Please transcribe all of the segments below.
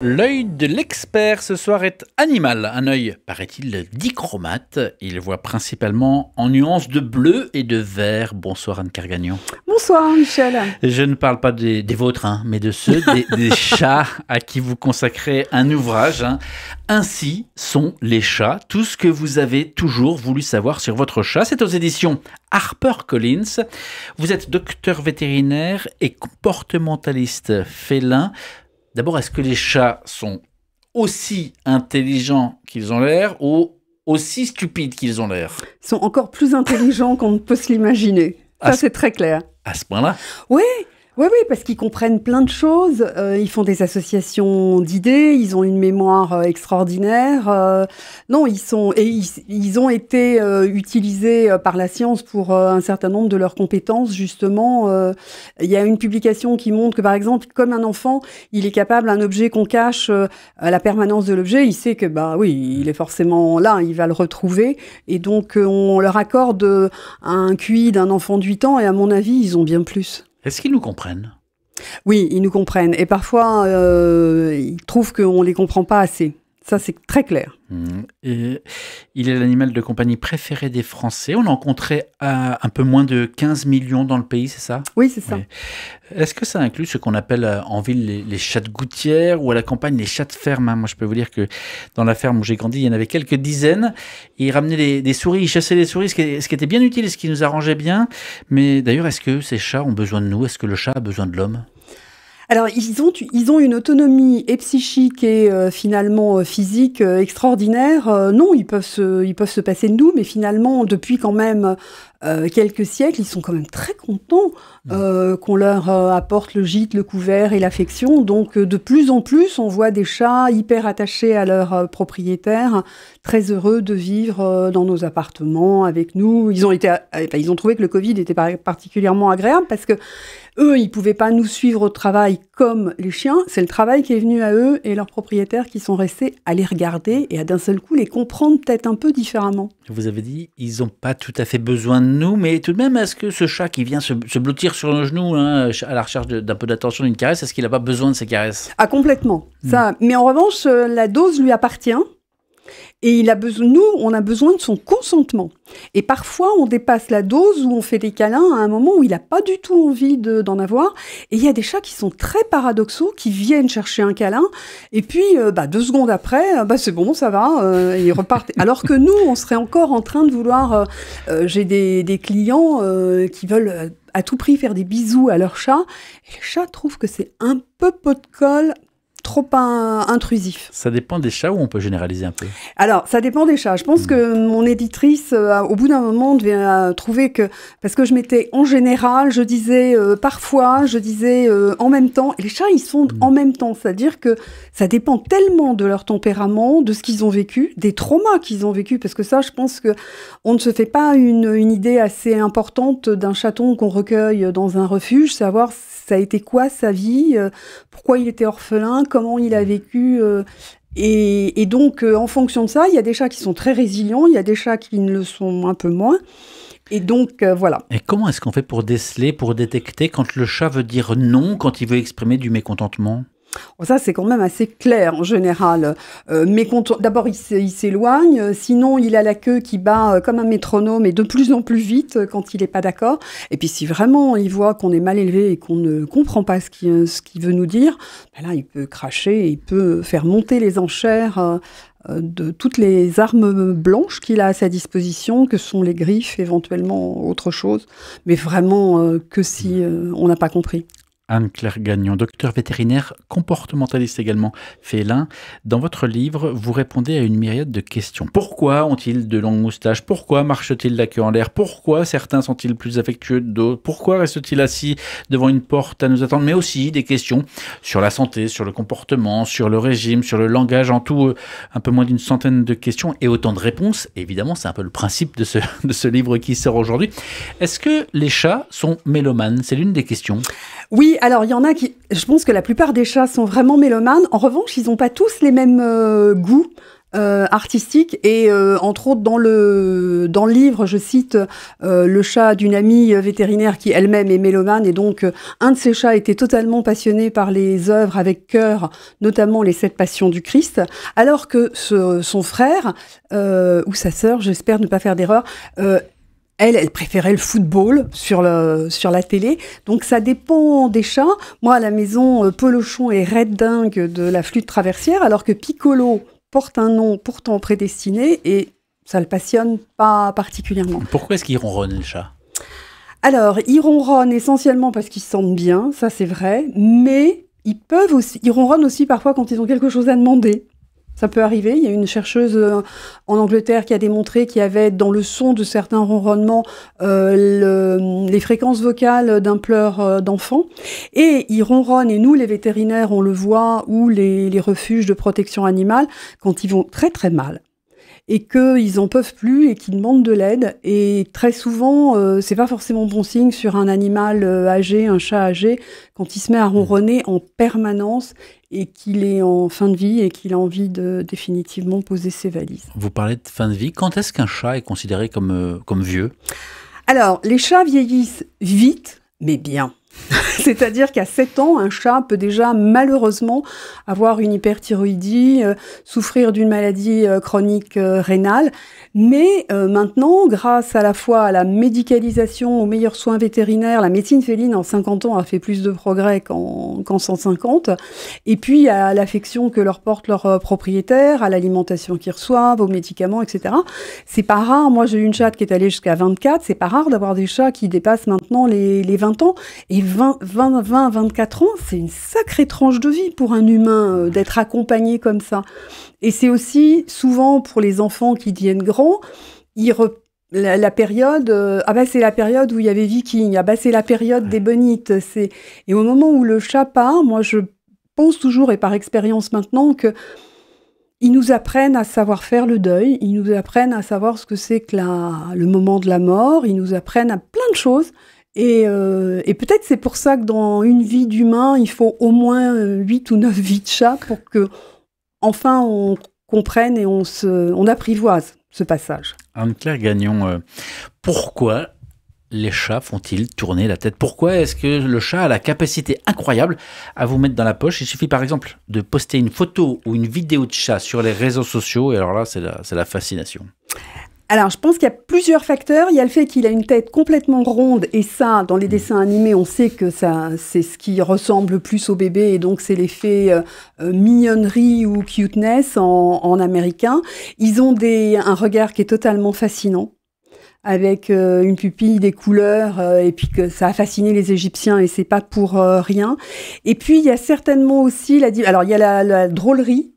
L'œil de l'expert ce soir est animal, un œil, paraît-il, dichromate. Il voit principalement en nuances de bleu et de vert. Bonsoir Anne Kergagnon. Bonsoir Michel. Je ne parle pas des vôtres, mais de ceux des chats à qui vous consacrez un ouvrage. Ainsi sont les chats, tout ce que vous avez toujours voulu savoir sur votre chat. C'est aux éditions HarperCollins. Vous êtes docteur vétérinaire et comportementaliste félin. D'abord, est-ce que les chats sont aussi intelligents qu'ils ont l'air ou aussi stupides qu'ils ont l'air? Ils sont encore plus intelligents qu'on ne peut se l'imaginer. Ça, c'est très clair. À ce point-là? Oui, parce qu'ils comprennent plein de choses. Ils font des associations d'idées. Ils ont une mémoire extraordinaire. Non, ils ont été utilisés par la science pour un certain nombre de leurs compétences. Justement, il y a une publication qui montre que, par exemple, comme un enfant, il est capable, un objet qu'on cache, à la permanence de l'objet, il sait que, il est forcément là, il va le retrouver. Et donc, on leur accorde un QI d'un enfant de 8 ans. Et à mon avis, ils ont bien plus. Est-ce qu'ils nous comprennent? Oui, ils nous comprennent. Et parfois, ils trouvent qu'on ne les comprend pas assez. Ça, c'est très clair. Et il est l'animal de compagnie préféré des Français. On en compterait un peu moins de 15 millions dans le pays, c'est ça? Oui, c'est ça. Oui. Est-ce que ça inclut ce qu'on appelle en ville les chats de gouttière ou à la campagne les chats de ferme? Moi, je peux vous dire que dans la ferme où j'ai grandi, il y en avait quelques dizaines. Ils ramenaient des souris, ils chassaient les souris, ce qui était bien utile et ce qui nous arrangeait bien. Mais d'ailleurs, est-ce que ces chats ont besoin de nous? Est-ce que le chat a besoin de l'homme? Alors, ils ont une autonomie et psychique et finalement physique extraordinaire. Non, ils peuvent se passer de nous, mais finalement, depuis quand même quelques siècles, ils sont quand même très contents qu'on leur apporte le gîte, le couvert et l'affection. Donc, de plus en plus, on voit des chats hyper attachés à leurs propriétaires, très heureux de vivre dans nos appartements avec nous. Ils ont trouvé que le Covid était particulièrement agréable parce que eux, ils pouvaient pas nous suivre au travail comme les chiens. C'est le travail qui est venu à eux et leurs propriétaires qui sont restés à les regarder et à d'un seul coup les comprendre peut-être un peu différemment. Vous avez dit, ils n'ont pas tout à fait besoin de nous, mais tout de même, est-ce que ce chat qui vient se blottir sur nos genoux à la recherche d'un peu d'attention, d'une caresse, est-ce qu'il n'a pas besoin de ces caresses? Ah, complètement. Ça. Mais en revanche, la dose lui appartient. Et nous, on a besoin de son consentement. Et parfois, on dépasse la dose où on fait des câlins à un moment où il n'a pas du tout envie d'en avoir. Et il y a des chats qui sont très paradoxaux, qui viennent chercher un câlin, et puis 2 secondes après, c'est bon, ça va, et ils repartent. Alors que nous, on serait encore en train de vouloir... j'ai des clients qui veulent à tout prix faire des bisous à leur chat, et les chats trouvent que c'est un peu pot de colle, trop intrusif. Ça dépend des chats ou on peut généraliser un peu? Alors, ça dépend des chats. Je pense que mon éditrice, au bout d'un moment, devait trouver que... Parce que je mettais en général, je disais parfois, je disais en même temps. Et les chats, ils sont en même temps. C'est-à-dire que ça dépend tellement de leur tempérament, de ce qu'ils ont vécu, des traumas qu'ils ont vécu. Parce que ça, je pense qu'on ne se fait pas une idée assez importante d'un chaton qu'on recueille dans un refuge, savoir ça a été quoi sa vie, pourquoi il était orphelin, comment il a vécu. Et donc, en fonction de ça, il y a des chats qui sont très résilients, il y a des chats qui ne le sont un peu moins. Et donc, voilà. Et comment est-ce qu'on fait pour déceler, pour détecter quand le chat veut dire non, quand il veut exprimer du mécontentement? Ça, c'est quand même assez clair en général. D'abord, il s'éloigne. Sinon, il a la queue qui bat comme un métronome et de plus en plus vite quand il n'est pas d'accord. Et puis, si vraiment il voit qu'on est mal élevé et qu'on ne comprend pas ce qu'il veut nous dire, là, il peut cracher, il peut faire monter les enchères de toutes les armes blanches qu'il a à sa disposition, que sont les griffes, éventuellement autre chose. Mais vraiment que si on n'a pas compris. Anne Kergagnon, docteur vétérinaire, comportementaliste également, félin. Dans votre livre, vous répondez à une myriade de questions. Pourquoi ont-ils de longues moustaches? Pourquoi marchent-ils la queue en l'air? Pourquoi certains sont-ils plus affectueux que d'autres? Pourquoi restent-ils assis devant une porte à nous attendre? Mais aussi des questions sur la santé, sur le comportement, sur le régime, sur le langage. En tout, un peu moins d'une centaine de questions et autant de réponses. Évidemment, c'est un peu le principe de ce livre qui sort aujourd'hui. Est-ce que les chats sont mélomanes? C'est l'une des questions. Oui, alors il y en a qui... Je pense que la plupart des chats sont vraiment mélomanes. En revanche, ils n'ont pas tous les mêmes goûts. artistique et entre autres dans le livre je cite le chat d'une amie vétérinaire qui elle-même est mélomane et donc un de ses chats était totalement passionné par les œuvres avec cœur, notamment les 7 passions du Christ, alors que son frère ou sa sœur, j'espère ne pas faire d'erreur, elle préférait le football sur la télé. Donc, ça dépend des chats. Moi, à la maison, Polochon est red dingue de la flûte traversière, alors que Piccolo porte un nom pourtant prédestiné et ça le passionne pas particulièrement. Pourquoi est-ce qu'il ronronne, le chat ? Alors, ils ronronnent essentiellement parce qu'ils se sentent bien, ça c'est vrai, mais ils ronronnent aussi parfois quand ils ont quelque chose à demander. Ça peut arriver. Il y a une chercheuse en Angleterre qui a démontré qu'il y avait dans le son de certains ronronnements les fréquences vocales d'un pleur d'enfant. Et ils ronronnent, et nous, les vétérinaires, on le voit, ou les refuges de protection animale, quand ils vont très très mal. Et qu'ils n'en peuvent plus et qu'ils demandent de l'aide. Et très souvent, c'est pas forcément bon signe sur un animal âgé, un chat âgé, quand il se met à ronronner en permanence et qu'il est en fin de vie et qu'il a envie de définitivement poser ses valises. Vous parlez de fin de vie. Quand est-ce qu'un chat est considéré comme vieux ? Alors, les chats vieillissent vite, mais bien. C'est-à-dire qu'à 7 ans, un chat peut déjà malheureusement avoir une hyperthyroïdie, souffrir d'une maladie chronique rénale. Mais maintenant, grâce à la fois à la médicalisation, aux meilleurs soins vétérinaires, la médecine féline en 50 ans a fait plus de progrès qu'en 150. Et puis à l'affection que leur portent leurs propriétaires, à l'alimentation qu'ils reçoivent, aux médicaments, etc. C'est pas rare. Moi, j'ai eu une chatte qui est allée jusqu'à 24. C'est pas rare d'avoir des chats qui dépassent maintenant les 20 ans. Et 20, 24 ans, c'est une sacrée tranche de vie pour un humain d'être accompagné comme ça. Et c'est aussi souvent pour les enfants qui deviennent grands, la période, c'est la période où il y avait Viking, c'est la période des bonites. Et au moment où le chat part, moi je pense toujours, et par expérience maintenant, que ils nous apprennent à savoir faire le deuil, ils nous apprennent à savoir ce que c'est que le moment de la mort, ils nous apprennent à plein de choses. Et peut-être c'est pour ça que dans une vie d'humain, il faut au moins 8 ou 9 vies de chat pour que enfin on comprenne et on apprivoise ce passage. Anne-Claire Gagnon, pourquoi les chats font-ils tourner la tête ? Pourquoi est-ce que le chat a la capacité incroyable à vous mettre dans la poche ? Il suffit par exemple de poster une photo ou une vidéo de chat sur les réseaux sociaux et alors là c'est la fascination. Alors, je pense qu'il y a plusieurs facteurs. Il y a le fait qu'il a une tête complètement ronde, et ça, dans les dessins animés, on sait que ça, c'est ce qui ressemble le plus au bébé, et donc c'est l'effet mignonnerie ou cuteness en américain. Ils ont un regard qui est totalement fascinant, avec une pupille, des couleurs, et puis que ça a fasciné les Égyptiens, et c'est pas pour rien. Et puis, il y a certainement aussi alors il y a la drôlerie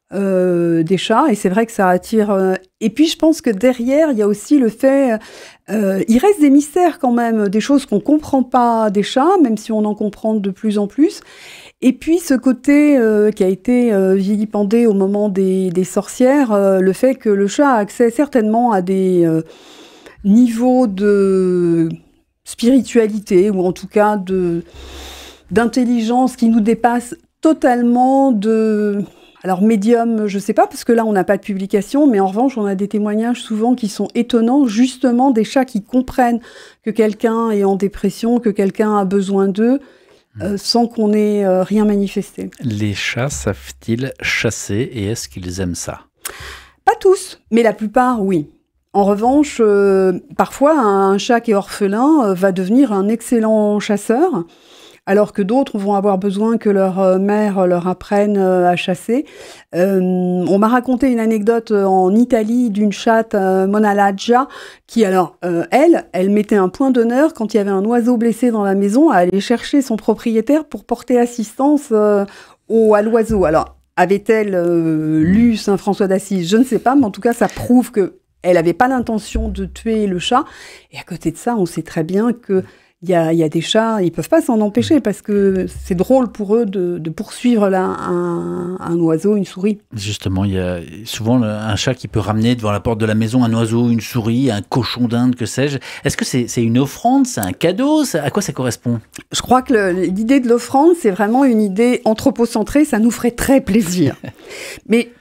des chats, et c'est vrai que ça attire. Et puis je pense que derrière, il y a aussi le fait, il reste des mystères quand même, des choses qu'on comprend pas des chats, même si on en comprend de plus en plus. Et puis ce côté qui a été vilipendé au moment des sorcières, le fait que le chat a accès certainement à des niveaux de spiritualité, ou en tout cas d'intelligence qui nous dépassent totalement Alors, médium, je sais pas, parce que là, on n'a pas de publication, mais en revanche, on a des témoignages souvent qui sont étonnants, justement, des chats qui comprennent que quelqu'un est en dépression, que quelqu'un a besoin d'eux, sans qu'on ait rien manifesté. Les chats savent-ils chasser et est-ce qu'ils aiment ça ? Pas tous, mais la plupart, oui. En revanche, parfois, un chat qui est orphelin va devenir un excellent chasseur, alors que d'autres vont avoir besoin que leur mère leur apprenne à chasser. On m'a raconté une anecdote en Italie d'une chatte, Mona Laggia, qui alors, elle mettait un point d'honneur quand il y avait un oiseau blessé dans la maison à aller chercher son propriétaire pour porter assistance à l'oiseau. Alors, avait-elle lu Saint François d'Assise ? Je ne sais pas, mais en tout cas, ça prouve qu'elle n'avait pas l'intention de tuer le chat. Et à côté de ça, on sait très bien que il y a des chats, ils peuvent pas s'en empêcher parce que c'est drôle pour eux de poursuivre un oiseau, une souris. Justement, il y a souvent un chat qui peut ramener devant la porte de la maison un oiseau, une souris, un cochon d'Inde, que sais-je. Est-ce que c'est une offrande, c'est un cadeau ? À quoi ça correspond ? Je crois que l'idée de l'offrande, c'est vraiment une idée anthropocentrée, ça nous ferait très plaisir. Mais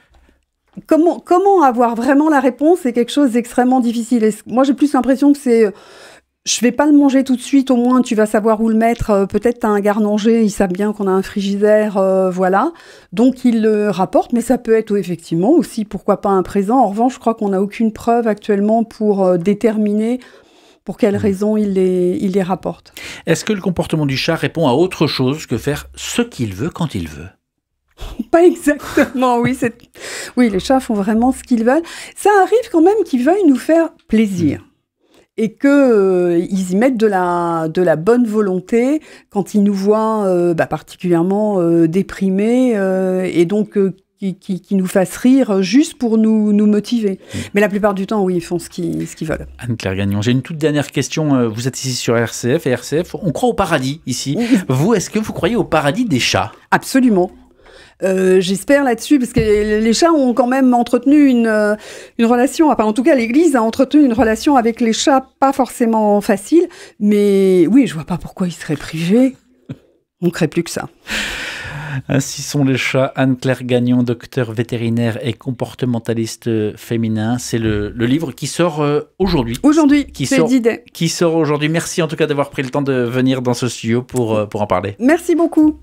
comment avoir vraiment la réponse, c'est quelque chose d'extrêmement difficile. Et moi, j'ai plus l'impression que c'est... Je vais pas le manger tout de suite, au moins tu vas savoir où le mettre. Peut-être tu as un garde-manger, ils savent bien qu'on a un frigidaire, voilà. Donc ils le rapportent, mais ça peut être effectivement aussi, pourquoi pas un présent. En revanche, je crois qu'on n'a aucune preuve actuellement pour déterminer pour quelles raisons il les rapporte. Est-ce que le comportement du chat répond à autre chose que faire ce qu'il veut quand il veut ? Pas exactement, oui. Oui, les chats font vraiment ce qu'ils veulent. Ça arrive quand même qu'ils veuillent nous faire plaisir. Et qu'ils y mettent de la bonne volonté quand ils nous voient particulièrement déprimés et donc qui nous fassent rire juste pour nous motiver. Mais la plupart du temps, oui, ils font ce qu'ils veulent. Anne-Claire Gagnon, j'ai une toute dernière question. Vous êtes ici sur RCF et RCF, on croit au paradis ici. Vous, est-ce que vous croyez au paradis des chats ? Absolument. J'espère là-dessus, parce que les chats ont quand même entretenu une relation, enfin en tout cas l'Église a entretenu une relation avec les chats pas forcément facile, mais oui, je vois pas pourquoi ils seraient privés. On ne crée plus que ça. Ainsi sont les chats. Anne-Claire Gagnon, docteur vétérinaire et comportementaliste féminin. C'est le livre qui sort aujourd'hui. Aujourd'hui, c'est d'idée. Qui sort aujourd'hui. Merci en tout cas d'avoir pris le temps de venir dans ce studio pour en parler. Merci beaucoup.